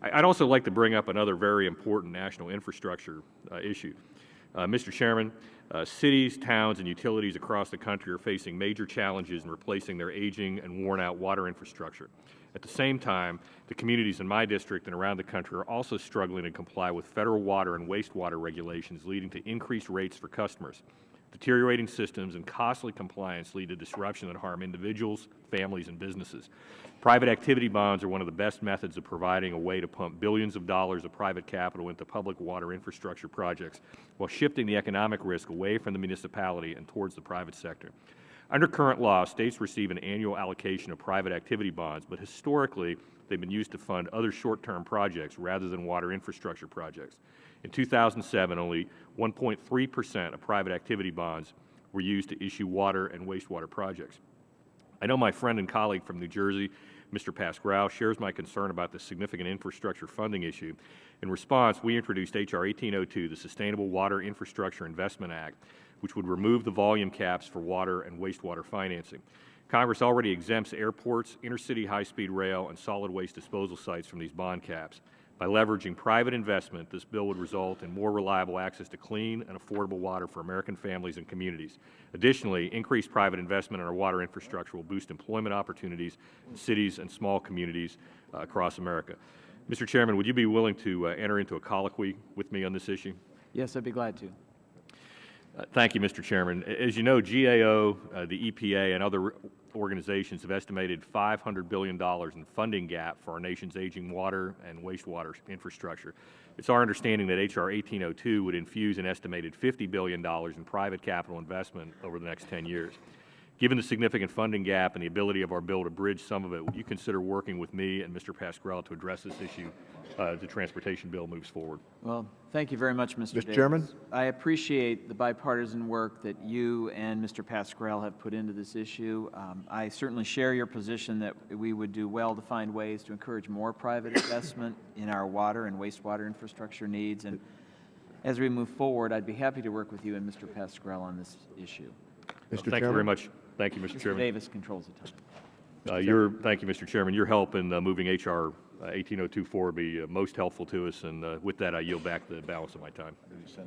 I'd also like to bring up another very important national infrastructure issue. Mr. Chairman, cities, towns, and utilities across the country are facing major challenges in replacing their aging and worn-out water infrastructure. At the same time, the communities in my district and around the country are also struggling to comply with federal water and wastewater regulations, leading to increased rates for customers. Deteriorating systems and costly compliance lead to disruption that harm individuals, families, and businesses. Private activity bonds are one of the best methods of providing a way to pump billions of dollars of private capital into public water infrastructure projects while shifting the economic risk away from the municipality and towards the private sector. Under current law, states receive an annual allocation of private activity bonds, but historically they've been used to fund other short-term projects rather than water infrastructure projects. In 2007, only 1.3% of private activity bonds were used to issue water and wastewater projects. I know my friend and colleague from New Jersey, Mr. Pascrell, shares my concern about the significant infrastructure funding issue. In response, we introduced H.R. 1802, the Sustainable Water Infrastructure Investment Act, which would remove the volume caps for water and wastewater financing. Congress already exempts airports, intercity high-speed rail, and solid waste disposal sites from these bond caps. By leveraging private investment, this bill would result in more reliable access to clean and affordable water for American families and communities. Additionally, increased private investment in our water infrastructure will boost employment opportunities in cities and small communities across America. Mr. Chairman, would you be willing to enter into a colloquy with me on this issue? Yes, I'd be glad to. Thank you, Mr. Chairman. As you know, GAO, the EPA, and other organizations have estimated $500 billion in funding gap for our nation's aging water and wastewater infrastructure. It's our understanding that H.R. 1802 would infuse an estimated $50 billion in private capital investment over the next 10 years. Given the significant funding gap and the ability of our bill to bridge some of it, would you consider working with me and Mr. Pascrell to address this issue as the transportation bill moves forward? Well, thank you very much, Mr. Davis. Chairman? I appreciate the bipartisan work that you and Mr. Pascrell have put into this issue. I certainly share your position that we would do well to find ways to encourage more private investment in our water and wastewater infrastructure needs. And as we move forward, I'd be happy to work with you and Mr. Pascrell on this issue. Mr. Thank you very much. Thank you, Mr. Chairman. Mr. Davis controls the time. Thank you, Mr. Chairman. Your help in moving H.R. 1802 forward will be most helpful to us, and with that, I yield back the balance of my time.